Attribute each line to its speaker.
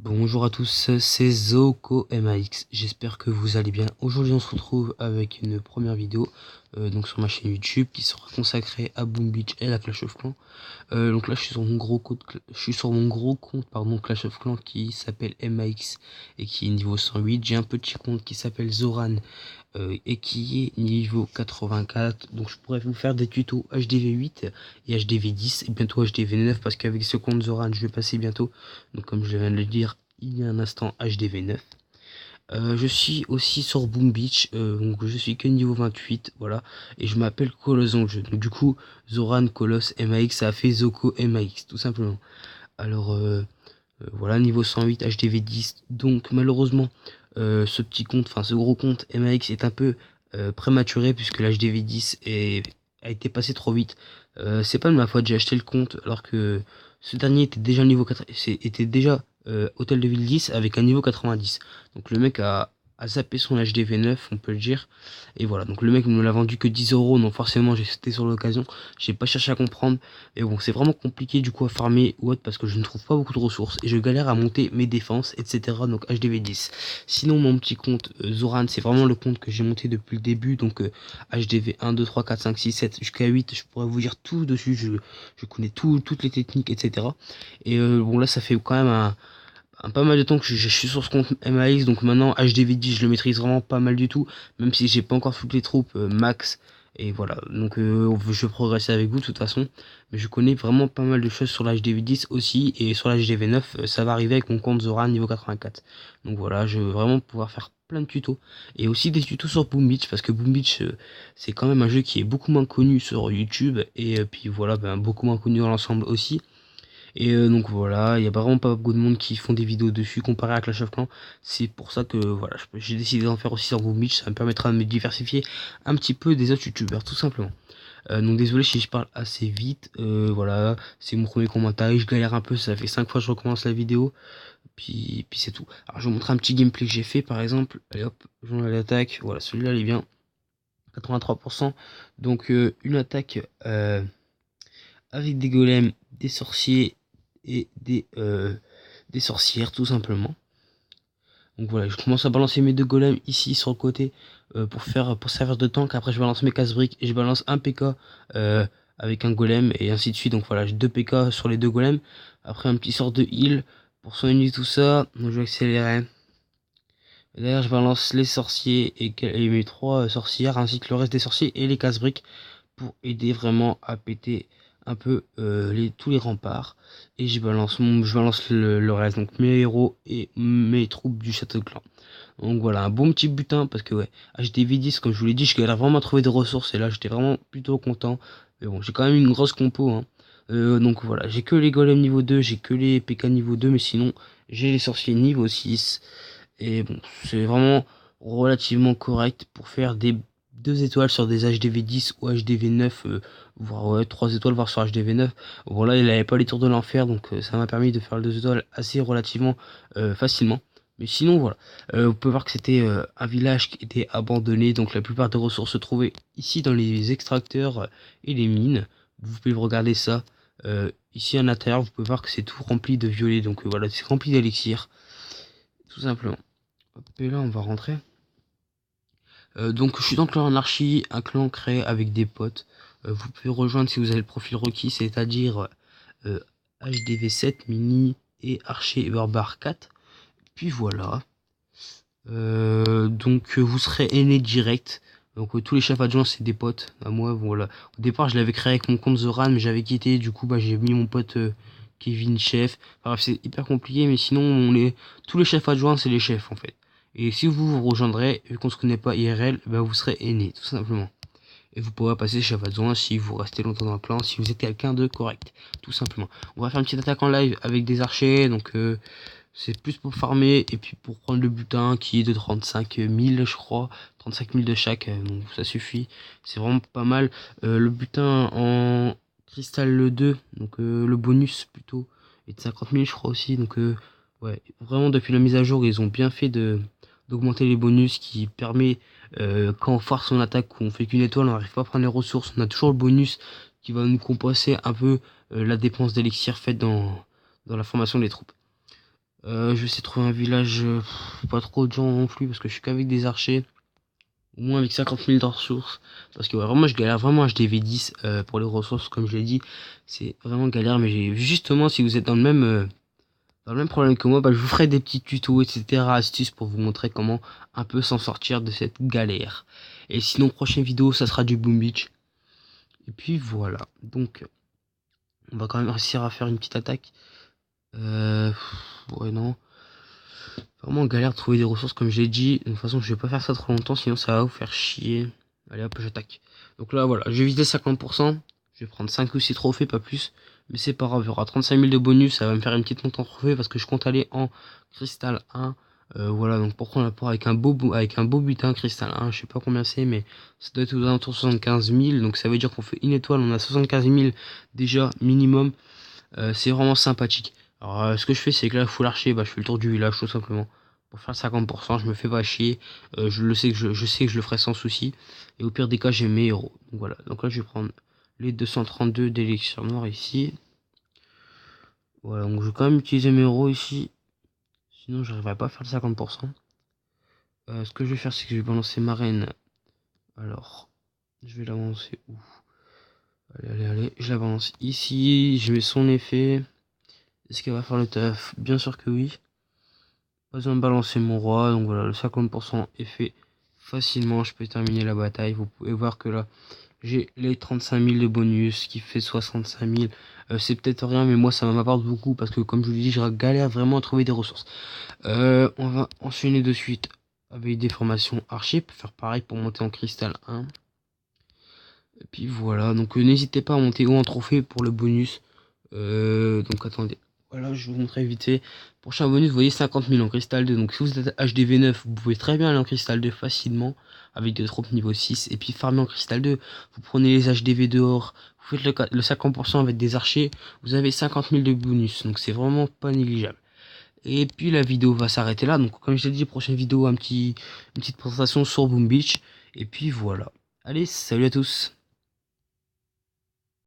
Speaker 1: Bonjour à tous, c'est Zoko MAX, j'espère que vous allez bien. Aujourd'hui on se retrouve avec une première vidéo donc sur ma chaîne YouTube qui sera consacrée à Boom Beach et la Clash of Clans. Donc là je suis sur mon gros compte, Clash of Clans qui s'appelle MAX et qui est niveau 108. J'ai un petit compte qui s'appelle Zoran et qui est niveau 84. Donc je pourrais vous faire des tutos HDV8 et HDV10 et bientôt HDV9 parce qu'avec ce compte Zoran je vais passer bientôt, donc comme je viens de le dire il y a un instant, HDV9. Je suis aussi sur Boom Beach, donc je suis que niveau 28, voilà, et je m'appelle Coloss dans le jeu. Donc du coup, Zoran, Coloss, MAX, ça a fait Zoko MAX, tout simplement. Alors voilà, niveau 108, HDV10. Donc malheureusement, ce petit compte, enfin ce gros compte MAX est un peu prématuré puisque l'HDV10 a été passé trop vite. C'est pas de ma faute, j'ai acheté le compte alors que ce dernier était déjà niveau 4, était déjà Hôtel de Ville 10 avec un niveau 90. Donc le mec a zappé son HDV9, on peut le dire. Et voilà, donc le mec me l'a vendu que 10 euros, donc forcément j'ai sauté sur l'occasion. J'ai pas cherché à comprendre. Et bon, c'est vraiment compliqué du coup à farmer ou autre parce que je ne trouve pas beaucoup de ressources et je galère à monter mes défenses, etc. Donc HDV10. Sinon, mon petit compte Zoran, c'est vraiment le compte que j'ai monté depuis le début. Donc HDV 1, 2, 3, 4, 5, 6, 7 jusqu'à 8. Je pourrais vous dire tout dessus. Je connais toutes les techniques, etc. Et bon, là, ça fait quand même un pas mal de temps que je suis sur ce compte MAX. Donc maintenant, HDV10, je le maîtrise vraiment pas mal du tout. Même si j'ai pas encore toutes les troupes max. Et voilà, donc je vais progresser avec vous de toute façon. Mais je connais vraiment pas mal de choses sur la HDV10 aussi. Et sur la HDV9, ça va arriver avec mon compte Zoran niveau 84. Donc voilà, je vais vraiment pouvoir faire plein de tutos. Et aussi des tutos sur Boom Beach. Parce que Boom Beach, c'est quand même un jeu qui est beaucoup moins connu sur YouTube. Et puis voilà, ben, beaucoup moins connu dans l'ensemble aussi. Et donc voilà, il y a vraiment pas beaucoup de monde qui font des vidéos dessus comparé à Clash of Clans. C'est pour ça que voilà, j'ai décidé d'en faire aussi sur Boom Beach. Ça me permettra de me diversifier un petit peu des autres youtubeurs, tout simplement. Donc désolé si je parle assez vite. Voilà, c'est mon premier commentaire. Je galère un peu, ça fait 5 fois que je recommence la vidéo. Puis c'est tout. Alors je vais vous montrer un petit gameplay que j'ai fait par exemple. Allez hop, je vais à l'attaque. Voilà, celui-là il est bien. 83%. Donc une attaque avec des golems, des sorciers et des sorcières tout simplement. Donc voilà, je commence à balancer mes deux golems ici sur le côté pour servir de tank. Après je balance mes casse-briques et je balance un PK avec un golem et ainsi de suite. Donc voilà, j'ai deux PK sur les deux golems. Après un petit sort de heal pour soigner tout ça. Donc je vais accélérer. Derrière je balance les sorciers et mes trois sorcières ainsi que le reste des sorciers et les casse-briques pour aider vraiment à péter un peu tous les remparts. Et je balance le reste, donc mes héros et mes troupes du château de clan. Donc voilà, un bon petit butin parce que ouais, HDV10, comme je vous l'ai dit, je galère vraiment à trouver des ressources et là j'étais vraiment plutôt content. Mais bon, j'ai quand même une grosse compo, hein. Donc voilà, j'ai que les golems niveau 2, j'ai que les PK niveau 2, mais sinon j'ai les sorciers niveau 6. Et bon, c'est vraiment relativement correct pour faire des 2 étoiles sur des HDV10 ou HDV9, voire ouais, 3 étoiles, voire sur HDV9. Voilà, il n'avait pas les tours de l'enfer, donc ça m'a permis de faire les 2 étoiles assez relativement facilement. Mais sinon, voilà. Vous pouvez voir que c'était un village qui était abandonné, donc la plupart des ressources se trouvaient ici dans les extracteurs et les mines. Vous pouvez regarder ça. Ici à l'intérieur, vous pouvez voir que c'est tout rempli de violet, donc voilà, c'est rempli d'élixir, tout simplement. Hop, et là, on va rentrer. Donc, je suis dans le clan Anarchie, un clan créé avec des potes. Vous pouvez rejoindre si vous avez le profil requis, c'est-à-dire HDV7, Mini et Archer Barbare 4. Puis voilà. Donc, vous serez aîné direct. Donc, tous les chefs adjoints, c'est des potes à moi. Voilà. Au départ, je l'avais créé avec mon compte Zoran, mais j'avais quitté. Du coup, bah, j'ai mis mon pote Kevin chef. Enfin, bref, c'est hyper compliqué, mais sinon, tous les chefs adjoints, c'est les chefs en fait. Et si vous vous rejoindrez, vu qu'on se connaît pas IRL, bah, vous serez aîné, tout simplement. Et vous pourrez passer chef adjoint si vous restez longtemps dans le clan, si vous êtes quelqu'un de correct, tout simplement. On va faire une petite attaque en live avec des archers, donc c'est plus pour farmer et puis pour prendre le butin qui est de 35 000 je crois, 35 000 de chaque, donc ça suffit, c'est vraiment pas mal. Le butin en cristal 2, donc le bonus plutôt, est de 50 000 je crois aussi, donc ouais, vraiment depuis la mise à jour ils ont bien fait d'augmenter les bonus qui permet quand on foire son attaque ou on fait qu'une étoile, on n'arrive pas à prendre les ressources, on a toujours le bonus qui va nous compenser un peu la dépense d'élixir faite dans la formation des troupes. Je vais essayer de trouver un village pas trop dur non plus, parce que je suis qu'avec des archers. Au moins avec 50 000 de ressources. Parce que ouais, vraiment, je galère vraiment à HDV10 pour les ressources, comme je l'ai dit. C'est vraiment galère, mais justement, si vous êtes dans le même problème que moi, bah, je vous ferai des petits tutos, etc. astuces pour vous montrer comment un peu s'en sortir de cette galère. Et sinon, prochaine vidéo, ça sera du Boom Beach. Et puis voilà. Donc, on va quand même réussir à faire une petite attaque. Ouais, non. Vraiment galère de trouver des ressources, comme je l'ai dit. De toute façon, je vais pas faire ça trop longtemps, sinon ça va vous faire chier. Allez hop, j'attaque. Donc là, voilà, je vais viser 50%. Je vais prendre 5 ou 6 trophées, pas plus. Mais c'est pas grave, il y aura 35 000 de bonus. Ça va me faire une petite montée en trophée parce que je compte aller en cristal 1. Voilà, donc pour prendre la part avec un beau butin cristal 1, je sais pas combien c'est, mais ça doit être aux alentours de 75 000. Donc ça veut dire qu'on fait une étoile, on a 75 000 déjà minimum. C'est vraiment sympathique. Alors ce que je fais, c'est que là, full archer, bah, je fais le tour du village tout simplement. Pour faire le 50%, je me fais pas chier. Je sais que je sais que je le ferai sans souci. Et au pire des cas, j'ai mes héros. Donc voilà. Donc là, je vais prendre les 232 d'élixir noir ici. Voilà, donc je vais quand même utiliser mes héros ici. Sinon, j'arriverai pas à faire le 50%. Ce que je vais faire, c'est que je vais balancer ma reine. Alors, je vais la balancer où? Allez, allez, allez. Je la balance ici. Je mets son effet. Est-ce qu'elle va faire le taf? Bien sûr que oui. Pas besoin de balancer mon roi. Donc voilà, le 50% est fait facilement. Je peux terminer la bataille. Vous pouvez voir que là, j'ai les 35 000 de bonus qui fait 65 000. C'est peut-être rien, mais moi, ça m'apporte beaucoup parce que, comme je vous l'ai dit, je galère vraiment à trouver des ressources. On va enchaîner de suite avec des formations archer. Faire pareil pour monter en cristal 1. Et puis voilà. Donc n'hésitez pas à monter haut en trophée pour le bonus. Donc attendez. Voilà, je vais vous montrer vite fait. Prochain bonus, vous voyez 50 000 en cristal 2. Donc si vous êtes HDV9, vous pouvez très bien aller en cristal 2 facilement. Avec des troupes niveau 6. Et puis farmer en cristal 2. Vous prenez les HDV dehors. Vous faites le 50% avec des archers. Vous avez 50 000 de bonus. Donc c'est vraiment pas négligeable. Et puis la vidéo va s'arrêter là. Donc comme je l'ai dit, prochaine vidéo, une petite présentation sur Boom Beach. Et puis voilà. Allez, salut à tous.